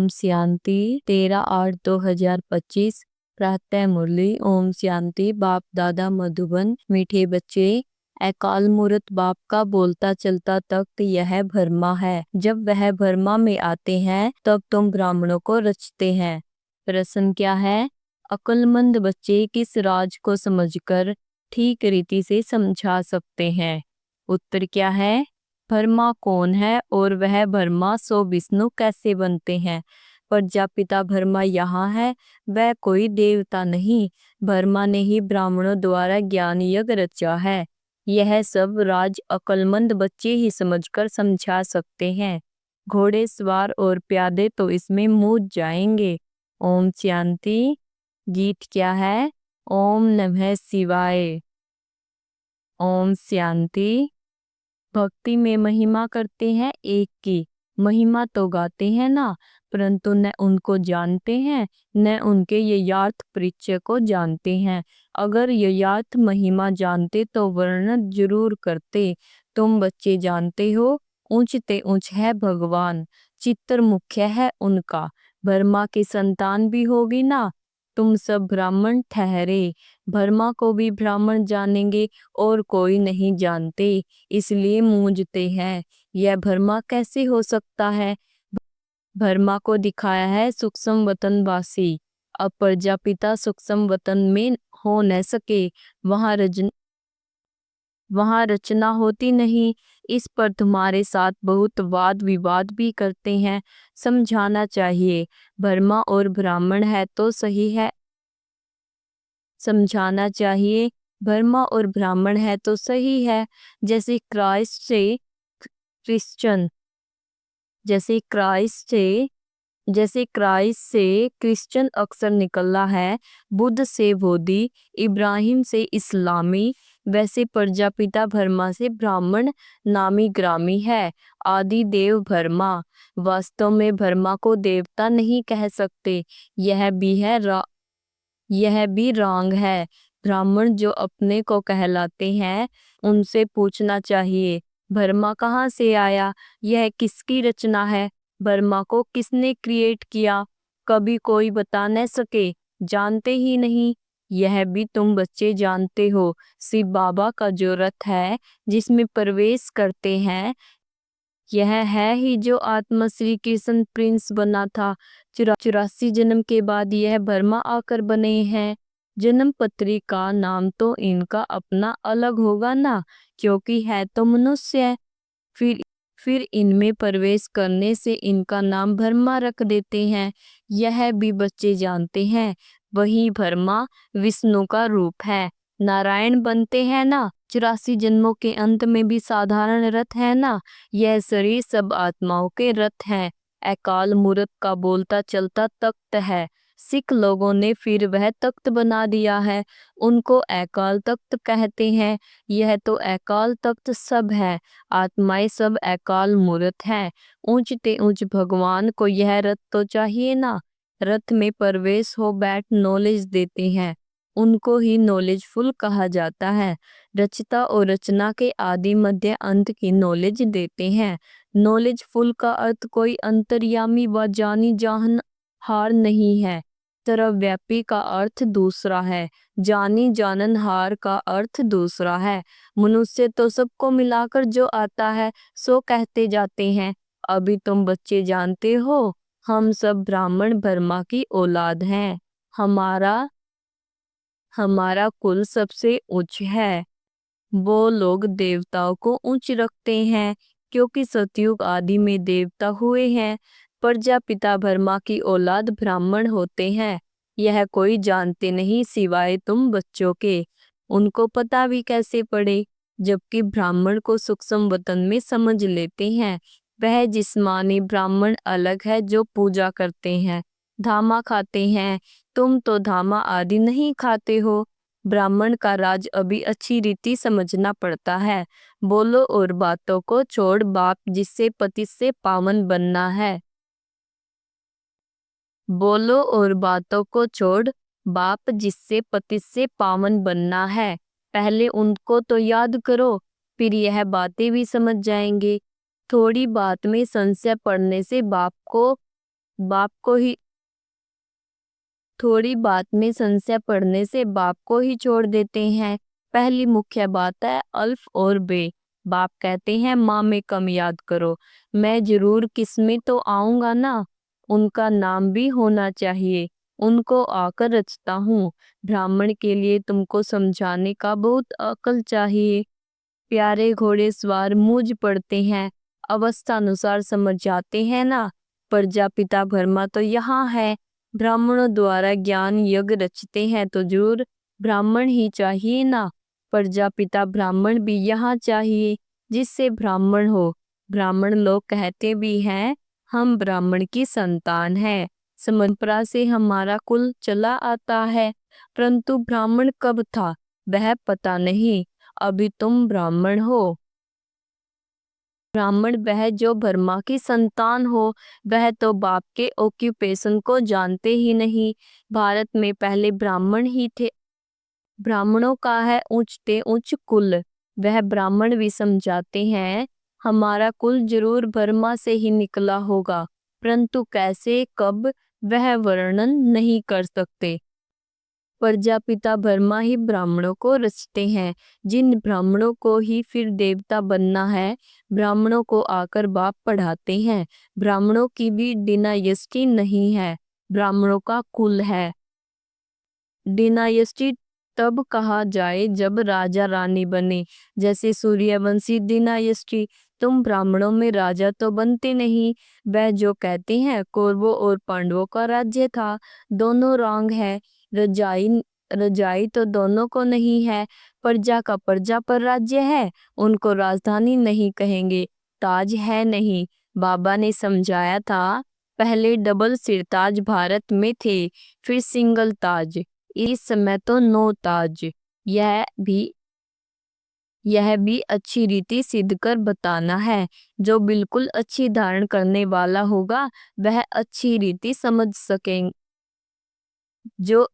ओम शांति 13/8/2025 प्रातः मुरली। ओम शांति। बाप दादा मधुबन। मीठे बच्चे, अकाल मूर्त बाप का बोलता चलता तख्त यह भरमा है। जब वह भरमा में आते हैं तब तुम ब्राह्मणों को रचते हैं। प्रश्न क्या है? अक्लमंद बच्चे किस राज को समझकर ठीक रीति से समझा सकते हैं? उत्तर क्या है? भरमा कौन है और वह भरमा सो विष्णु कैसे बनते हैं? प्रजापिता भरमा यहाँ है, वह कोई देवता नहीं। भरमा ने ही ब्राह्मणों द्वारा ज्ञान यज्ञ रचा है। यह सब राज अक्लमंद बच्चे ही समझकर समझा सकते हैं। घोड़े सवार और प्यादे तो इसमें मूझ जाएंगे। ओम शांति। गीत क्या है? ओम नमः शिवाय। ओम शांति। भक्ति में महिमा करते हैं एक की। महिमा तो गाते हैं ना, परंतु न उनको जानते हैं न उनके यथार्थ परिचय को जानते हैं। अगर यथार्थ महिमा जानते तो वर्णन जरूर करते। तुम बच्चे जानते हो, ऊंचते ऊंच है भगवान, चित्तर मुख्य है उनका। ब्रह्मा की संतान भी होगी ना। तुम सब ब्राह्मण ठहरे, ब्रह्मा को भी ब्राह्मण जानेंगे और कोई नहीं जानते, इसलिए मूंझते हैं। यह भरमा कैसे हो सकता है? भरमा को दिखाया है सूक्ष्म वतन वासी। अब प्रजापिता सूक्ष्म वतन में हो न सके, वहां रचना होती नहीं। इस पर तुम्हारे साथ बहुत वाद विवाद भी करते हैं। समझाना चाहिए, भरमा और ब्राह्मण है तो सही है। समझाना चाहिए, ब्रह्मा और ब्राह्मण है तो सही है। जैसे क्राइस्ट से क्रिश्चियन जैसे क्राइस्ट से क्रिश्चियन अक्सर निकला है, बुद्ध से बोधि, इब्राहिम से इस्लामी, वैसे प्रजापिता भरमा से ब्राह्मण नामी ग्रामी है। आदि देव भरमा। वास्तव में भरमा को देवता नहीं कह सकते, यह भी रॉन्ग है। ब्राह्मण जो अपने को कहलाते हैं उनसे पूछना चाहिए, ब्रह्मा कहाँ से आया? यह किसकी रचना है? ब्रह्मा को किसने क्रिएट किया? कभी कोई बता न सके, जानते ही नहीं। यह भी तुम बच्चे जानते हो। शिव बाबा का जो रथ है जिसमें प्रवेश करते हैं, यह है ही जो आत्मा श्री कृष्ण प्रिंस बना था। 84 जन्म के बाद यह ब्रह्मा आकर बने हैं। जन्म पत्री का नाम तो इनका अपना अलग होगा ना, क्योंकि है तो मनुष्य। फिर इनमें प्रवेश करने से इनका नाम ब्रह्मा रख देते हैं। यह भी बच्चे जानते हैं। वही ब्रह्मा विष्णु का रूप है। नारायण बनते हैं ना, 84 जन्मों के अंत में भी साधारण रथ है ना। यह शरीर सब आत्माओं के रथ हैं। अकाल मूर्त का बोलता चलता तख्त है। सिख लोगों ने फिर वह तख्त बना दिया है, उनको अकाल तख्त कहते हैं। यह तो अकाल तख्त सब है, आत्माएं सब अकाल मूर्त हैं। ऊंचते ऊंच भगवान को यह रथ तो चाहिए ना। रथ में प्रवेश हो बैठ नॉलेज देते हैं, उनको ही नॉलेजफुल कहा जाता है। रचता और रचना के आदि मध्य अंत की नॉलेज देते हैं। नॉलेजफुल का अर्थ कोई अंतर्यामी व जानी जान हार नहीं है। सर्वव्यापी का अर्थ दूसरा है, जानी जाननहार का अर्थ दूसरा है। मनुष्य तो सबको मिलाकर जो आता है सो कहते जाते हैं। अभी तुम बच्चे जानते हो, हम सब ब्राह्मण ब्रह्मा की औलाद हैं। हमारा कुल सबसे उच्च है। वो लोग देवताओं को ऊंच रखते हैं क्योंकि सतयुग आदि में देवता हुए हैं। प्रजापिता ब्रह्मा की औलाद ब्राह्मण होते हैं। यह कोई जानते नहीं सिवाय तुम बच्चों के। उनको पता भी कैसे पड़े, जबकि ब्राह्मण को सूक्ष्म वतन में समझ लेते हैं। वह जिस्मानी ब्राह्मण अलग है जो पूजा करते हैं, धामा खाते हैं। तुम तो धामा आदि नहीं खाते हो। ब्राह्मण का राज अभी अच्छी रीति समझना पड़ता है। बोलो और बातों को छोड़ बाप जिससे पति से पावन बनना है। बोलो और बातों को छोड़ बाप जिससे पति से पावन बनना है। पहले उनको तो याद करो, फिर यह बातें भी समझ जाएंगे। थोड़ी बात में संशय पड़ने से बाप को बाप को ही थोड़ी बात में संशय पड़ने से बाप को ही छोड़ देते हैं। पहली मुख्य बात है अल्फ और बे। बाप कहते हैं माँ में कम याद करो। मैं जरूर किस्में तो आऊंगा ना, उनका नाम भी होना चाहिए। उनको आकर रचता हूँ। ब्राह्मण के लिए तुमको समझाने का बहुत अकल चाहिए। प्यारे घोड़े सवार मूझ पड़ते हैं, अवस्था अनुसार समझ जाते हैं ना। प्रजापिता ब्रह्मा तो यहाँ है। ब्राह्मणों द्वारा ज्ञान यज्ञ रचते हैं तो जरूर ब्राह्मण ही चाहिए ना। प्रजापिता ब्राह्मण भी यहाँ चाहिए जिससे ब्राह्मण हो। ब्राह्मण लोग कहते भी हैं हम ब्राह्मण की संतान हैं। परंपरा से हमारा कुल चला आता है, परंतु ब्राह्मण कब था वह पता नहीं। अभी तुम ब्राह्मण हो। ब्राह्मण वह जो ब्रह्मा की संतान हो। वह तो बाप के ऑक्यूपेशन को जानते ही नहीं। भारत में पहले ब्राह्मण ही थे। ब्राह्मणों का है ऊंचते ऊंच कुल। वह ब्राह्मण भी समझाते हैं हमारा कुल जरूर ब्रह्मा से ही निकला होगा, परंतु कैसे कब वह वर्णन नहीं कर सकते। प्रजापिता ब्रह्मा ही ब्राह्मणों को रचते हैं। जिन ब्राह्मणों को ही फिर देवता बनना है, ब्राह्मणों को आकर बाप पढ़ाते हैं। ब्राह्मणों की भी डिनायस्टी नहीं है, ब्राह्मणों का कुल है। डिनायस्टी तब कहा जाए जब राजा रानी बने, जैसे सूर्यवंशी डिनायस्टी। तुम ब्राह्मणों में राजा तो बनते नहीं। वह जो कहते हैं कौरवों और पांडवों का राज्य था, दोनों रॉन्ग है। रजाई रजाई तो दोनों को नहीं है। प्रजा का प्रजा पर राज्य है, उनको राजधानी नहीं कहेंगे। ताज है नहीं। बाबा ने समझाया था पहले डबल सिरताज भारत में थे, फिर सिंगल ताज। इस समय तो नो ताज। यह भी यह भी अच्छी रीति सिद्ध कर बताना है। जो बिल्कुल अच्छी धारण करने वाला होगा वह अच्छी रीति समझ सकें। जो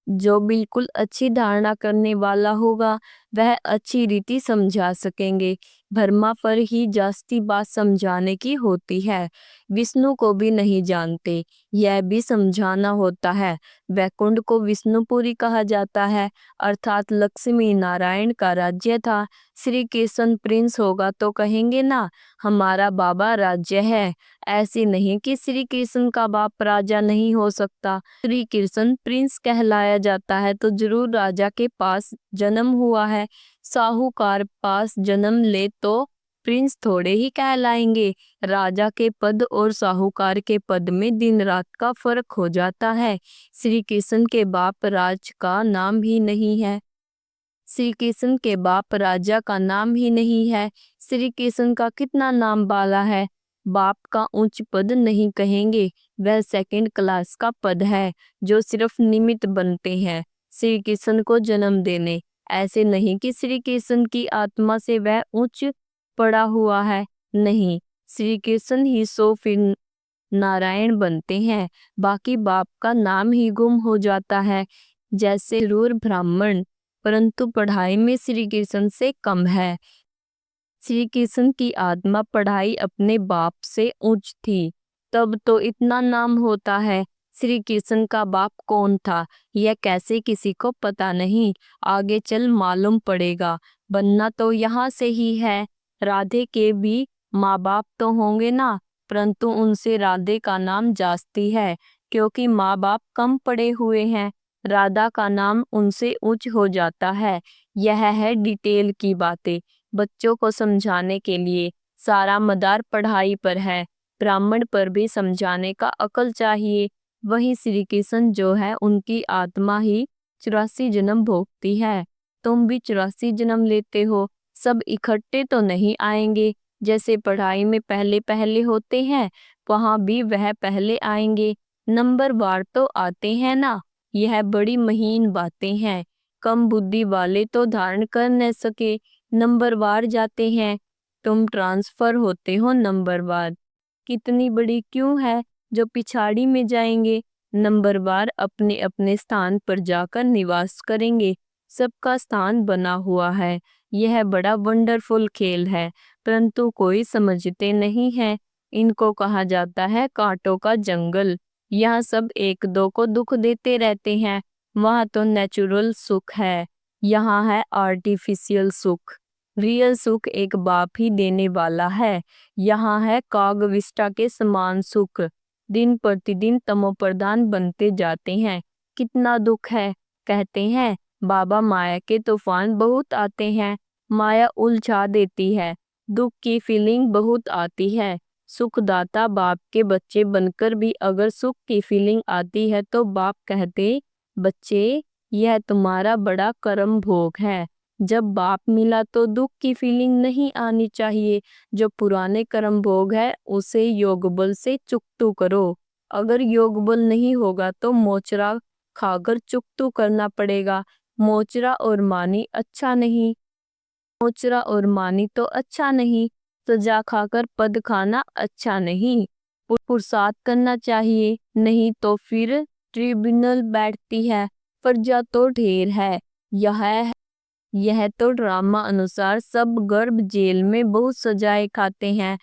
जो बिल्कुल अच्छी धारणा करने वाला होगा वह अच्छी रीति समझा सकेंगे। ब्रह्मा पर ही जास्ती बात समझाने की होती है। विष्णु को भी नहीं जानते, यह भी समझाना होता है। वैकुंठ को विष्णुपुरी कहा जाता है, अर्थात लक्ष्मी नारायण का राज्य था। श्री कृष्ण प्रिंस होगा तो कहेंगे ना हमारा बाबा राज्य है। ऐसी नहीं कि श्री कृष्ण का बाप राजा नहीं हो सकता। श्री कृष्ण प्रिंस कहलाया जाता है तो जरूर राजा के पास जन्म हुआ है। साहूकार पास जन्म ले तो प्रिंस थोड़े ही कहलाएंगे। राजा के पद और साहूकार के पद में दिन रात का फर्क हो जाता है। श्री कृष्ण के बाप राज का नाम ही नहीं है। श्री कृष्ण के बाप राजा का नाम ही नहीं है। श्री कृष्ण का कितना नाम बाला है। बाप का उच्च पद नहीं कहेंगे, वह सेकंड क्लास का पद है जो सिर्फ निमित्त बनते हैं श्री कृष्ण को जन्म देने। ऐसे नहीं कि श्री कृष्ण की आत्मा से वह उच्च पड़ा हुआ है, नहीं। श्री कृष्ण ही सो फिर नारायण बनते हैं, बाकी बाप का नाम ही गुम हो जाता है। जैसे जरूर ब्राह्मण, परंतु पढ़ाई में श्री कृष्ण से कम है। श्री कृष्ण की आत्मा पढ़ाई अपने बाप से उच्च थी, तब तो इतना नाम होता है। श्री कृष्ण का बाप कौन था यह कैसे किसी को पता नहीं, आगे चल मालूम पड़ेगा। बनना तो यहाँ से ही है। राधे के भी माँ बाप तो होंगे ना, परंतु उनसे राधे का नाम जास्ती है क्योंकि माँ बाप कम पड़े हुए हैं। राधा का नाम उनसे उच्च हो जाता है। यह है डिटेल की बातें। बच्चों को समझाने के लिए सारा मदार पढ़ाई पर है, ब्राह्मण पर भी समझाने का अकल चाहिए। वही श्री कृष्ण जो है उनकी आत्मा ही 84 जन्म भोगती है। तुम भी 84 जन्म लेते हो, सब इकट्ठे तो नहीं आएंगे। जैसे पढ़ाई में पहले पहले होते हैं, वहाँ भी वह पहले आएंगे। नंबर वार तो आते हैं ना, यह बड़ी महीन बातें हैं। कम बुद्धि वाले तो धारण कर न सके, नंबरवार जाते हैं। तुम ट्रांसफर होते हो नंबरवार। कितनी बड़ी क्यों है जो पिछाड़ी में जाएंगे। नंबरवार अपने अपने स्थान पर जाकर निवास करेंगे। सबका स्थान बना हुआ है। यह बड़ा वंडरफुल खेल है, परंतु कोई समझते नहीं है। इनको कहा जाता है कांटों का जंगल। यहाँ सब एक दो को दुख देते रहते हैं। वहाँ तो नेचुरल सुख है, यहाँ है आर्टिफिशियल सुख। रियल सुख एक बाप ही देने वाला है। यहाँ है कागविष्टा के समान सुख। दिन प्रतिदिन तमोप्रधान बनते जाते हैं। कितना दुख है। कहते हैं बाबा माया के तूफान बहुत आते हैं। माया उलझा देती है। दुख की फीलिंग बहुत आती है। सुखदाता बाप के बच्चे बनकर भी अगर सुख की फीलिंग आती है तो बाप कहते, बच्चे यह तुम्हारा बड़ा कर्म भोग है। जब बाप मिला तो दुख की फीलिंग नहीं आनी चाहिए। जो पुराने कर्म भोग है उसे योग बल से चुकतू करो। अगर योग बल नहीं होगा तो मोचरा खाकर चुकतू करना पड़ेगा। मोचरा और मानी अच्छा नहीं। मोचरा और मानी तो अच्छा नहीं। सजा खाकर पद खाना अच्छा नहीं। पुरुषार्थ करना चाहिए, नहीं तो फिर ट्रिब्यूनल बैठती है। प्रजा तो ढेर है। यह तो ड्रामा अनुसार सब गर्भ जेल में बहुत सजाएं खाते हैं।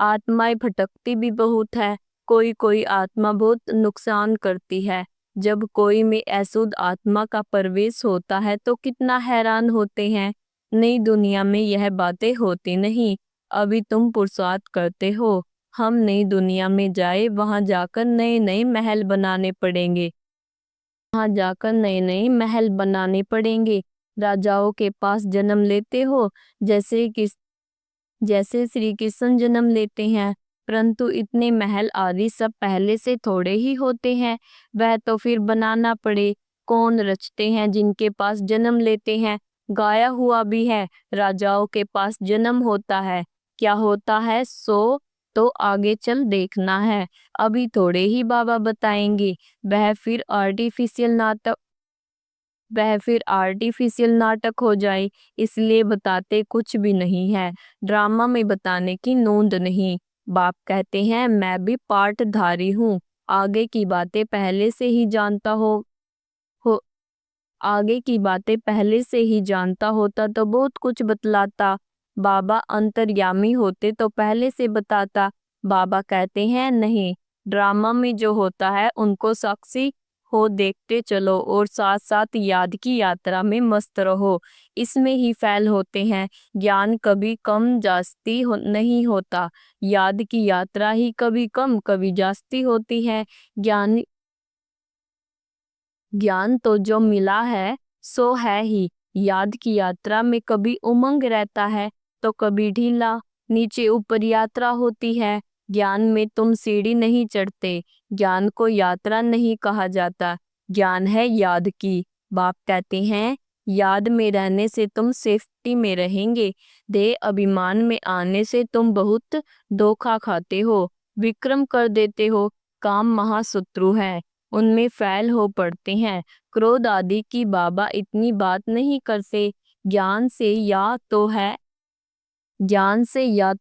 आत्माएं भटकती भी बहुत है। कोई कोई आत्मा बहुत नुकसान करती है। जब कोई में अशुद्ध आत्मा का प्रवेश होता है तो कितना हैरान होते हैं। नई दुनिया में यह बातें होती नहीं। अभी तुम पुरुषार्थ करते हो। हम नई दुनिया में जाए, वहां जाकर नए नए महल बनाने पड़ेंगे। राजाओं के पास जन्म लेते हो, जैसे श्री कृष्ण जन्म लेते हैं। परंतु इतने महल आदि सब पहले से थोड़े ही होते हैं। वह तो फिर बनाना पड़े। कौन रचते हैं जिनके पास जन्म लेते हैं। गाया हुआ भी है, राजाओं के पास जन्म होता है। क्या होता है सो तो आगे चल देखना है। अभी थोड़े ही बाबा बताएंगे। वह फिर आर्टिफिशियल नाटक हो जाए, इसलिए बताते कुछ भी नहीं है। ड्रामा में बताने की नोंद नहीं। बाप कहते हैं मैं भी पार्टधारी हूँ। आगे की बातें पहले से ही जानता हो आगे की बातें पहले से ही जानता होता तो बहुत कुछ बतलाता। बाबा अंतर्यामी होते तो पहले से बताता। बाबा कहते हैं नहीं, ड्रामा में जो होता है उनको साक्षी हो देखते चलो और साथ साथ याद की यात्रा में मस्त रहो। इसमें ही फैल होते हैं। ज्ञान कभी कम जास्ती नहीं होता। याद की यात्रा ही कभी कम कभी जास्ती होती है। ज्ञान तो जो मिला है सो है ही। याद की यात्रा में कभी उमंग रहता है तो कभी ढीला नीचे ऊपर यात्रा होती है। ज्ञान में तुम सीढ़ी नहीं चढ़ते। ज्ञान को यात्रा नहीं कहा जाता। ज्ञान है याद की। बाप कहते हैं याद में रहने से तुम सेफ्टी में रहेंगे। देह अभिमान में आने से तुम बहुत धोखा खाते हो, विक्रम कर देते हो। काम महाशत्रु है, उनमें फैल हो पड़ते हैं। क्रोध आदि की बाबा इतनी बात नहीं करते। ज्ञान से या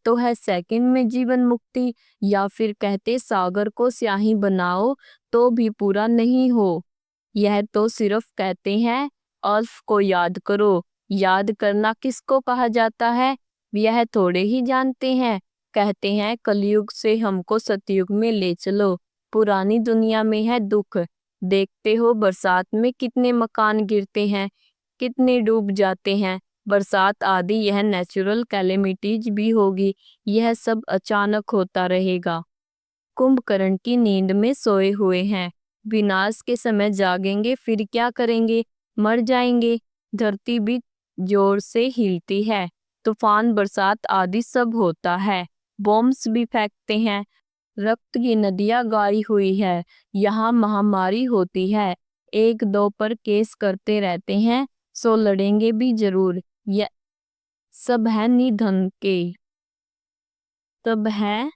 तो है सेकंड में जीवन मुक्ति, या फिर कहते सागर को स्याही बनाओ तो भी पूरा नहीं हो। यह तो सिर्फ कहते हैं अल्फ को याद करो। याद करना किसको कहा जाता है यह थोड़े ही जानते हैं। कहते हैं कलयुग से हमको सतयुग में ले चलो। पुरानी दुनिया में है दुख। देखते हो बरसात में कितने मकान गिरते हैं, कितने डूब जाते हैं। बरसात आदि यह नेचुरल कैलेमिटीज भी होगी। यह सब अचानक होता रहेगा। कुंभकर्ण की नींद में सोए हुए हैं। विनाश के समय जागेंगे फिर क्या करेंगे, मर जाएंगे। धरती भी जोर से हिलती है। तूफान बरसात आदि सब होता है। बॉम्ब्स भी फेंकते हैं। रक्त की नदियां गाड़ी हुई है। यहाँ महामारी होती है। एक दो पर केस करते रहते हैं, सो लड़ेंगे भी जरूर। यह सब है निधन के तब है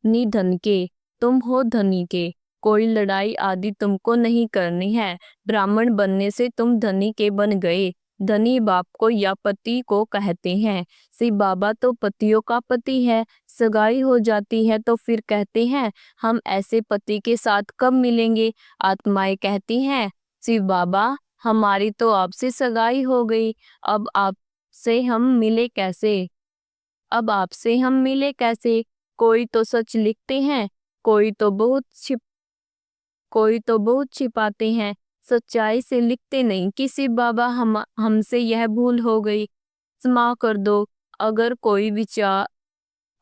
निधन के। तुम हो धनी के। कोई लड़ाई आदि तुमको नहीं करनी है। ब्राह्मण बनने से तुम धनी के बन गए। धनी बाप को या पति को कहते हैं। शिव बाबा तो पतियों का पति है। सगाई हो जाती है तो फिर कहते हैं हम ऐसे पति के साथ कब मिलेंगे। आत्माएं कहती हैं शिव बाबा हमारी तो आपसे सगाई हो गई, अब आपसे हम मिले कैसे। अब आपसे हम मिले कैसे? कोई तो सच लिखते हैं, कोई तो बहुत छिपाते हैं, सच्चाई से लिखते नहीं। किसी बाबा हमसे यह भूल हो गई, क्षमा कर दो। अगर कोई विचार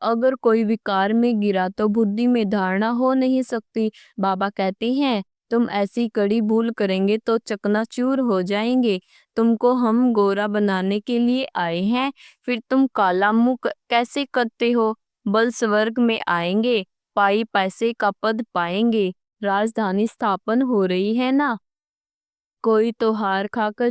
अगर कोई विकार में गिरा तो बुद्धि में धारणा हो नहीं सकती। बाबा कहते हैं, तुम ऐसी कड़ी भूल करेंगे तो चकनाचूर हो जाएंगे। तुमको हम गोरा बनाने के लिए आए हैं, फिर तुम काला मुंह कैसे करते हो? बल स्वर्ग में आएंगे, पाई पैसे का पद पाएंगे, राजधानी स्थापन हो रही है ना। कोई तो हार खाकर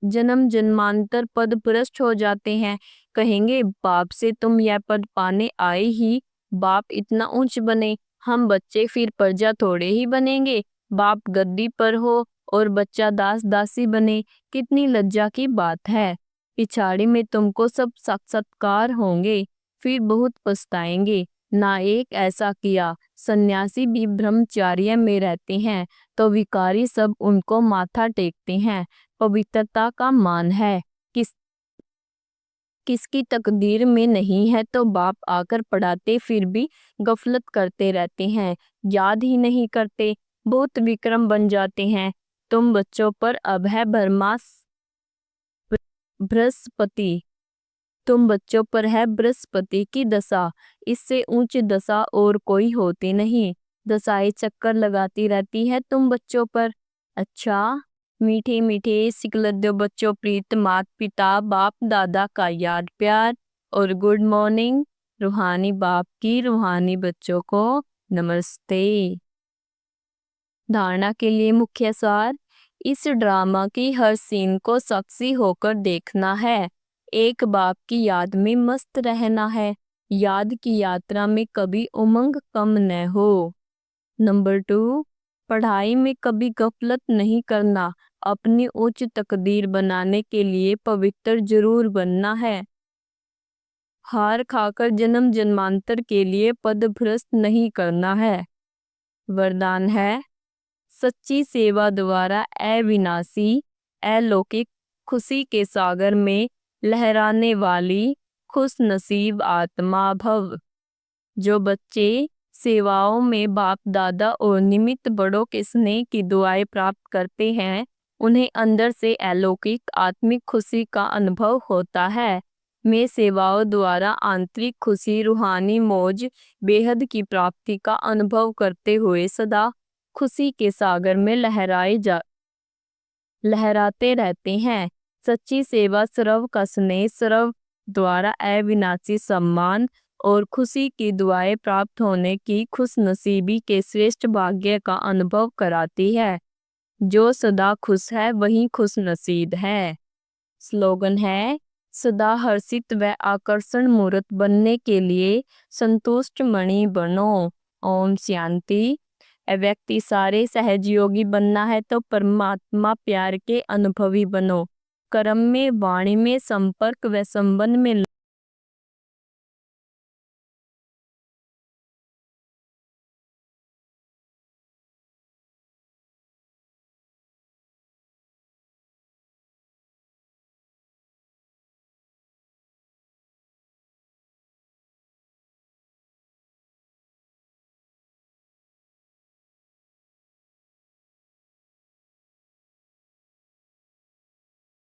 जन्म जन्मांतर पद भ्रष्ट हो जाते हैं। कहेंगे, बाप से तुम यह पद पाने आए ही, बाप इतना ऊंच बने। हम बच्चे फिर प्रजा थोड़े ही बनेंगे। बाप गद्दी पर हो और बच्चा दास दासी बने, कितनी लज्जा की बात है। पिछाड़ी में तुमको सब साक्षात्कार होंगे, फिर बहुत पछताएंगे। ना एक ऐसा किया। सन्यासी भी ब्रह्मचर्य में रहते हैं तो विकारी सब उनको माथा टेकते हैं। पवित्रता का मान है, किसकी तकदीर में नहीं है तो बाप आकर पढ़ाते फिर भी गफलत करते रहते हैं, याद ही नहीं करते, बहुत विक्रम बन जाते हैं। तुम बच्चों पर अब है बृहस्पति तुम बच्चों पर है बृहस्पति की दशा, इससे ऊंच दशा और कोई होती नहीं। दशाएं चक्कर लगाती रहती है तुम बच्चों पर। अच्छा, मीठे मीठे सिकलद्दो बच्चों, प्रीत मात पिता बाप दादा का याद प्यार और गुड मॉर्निंग। रूहानी बाप की रूहानी बच्चों को नमस्ते। धारणा के लिए मुख्य सार, इस ड्रामा की हर सीन को साक्षी होकर देखना है। एक बाप की याद में मस्त रहना है, याद की यात्रा में कभी उमंग कम न हो। नंबर 2, पढ़ाई में कभी गफलत नहीं करना, अपनी उच्च तकदीर बनाने के लिए पवित्र जरूर बनना है। हार खाकर जन्म जन्मांतर के लिए पदभ्रष्ट नहीं करना है। वरदान है, सच्ची सेवा द्वारा अविनाशी अलौकिक खुशी के सागर में लहराने वाली खुश नसीब आत्मा भव। जो बच्चे सेवाओं में बाप दादा और निमित्त बड़ों के स्नेह की दुआएं प्राप्त करते हैं, उन्हें अंदर से अलौकिक आत्मिक खुशी का अनुभव होता है। में सेवाओं द्वारा आंतरिक खुशी, रूहानी मौज, बेहद की प्राप्ति का अनुभव करते हुए सदा खुशी के सागर में लहराते रहते हैं। सच्ची सेवा सर्व का स्नेह, सर्व द्वारा अविनाशी सम्मान और खुशी की दुआएं प्राप्त होने की खुशनसीबी के श्रेष्ठ भाग्य का अनुभव कराती है। जो सदा खुश है वही खुश नसीब है। स्लोगन है, सदा हर्षित व आकर्षण मूर्त बनने के लिए संतुष्ट मणि बनो। ओम शांति। व्यक्ति सारे सहजयोगी बनना है तो परमात्मा प्यार के अनुभवी बनो। कर्म में, वाणी में, संपर्क व संबंध में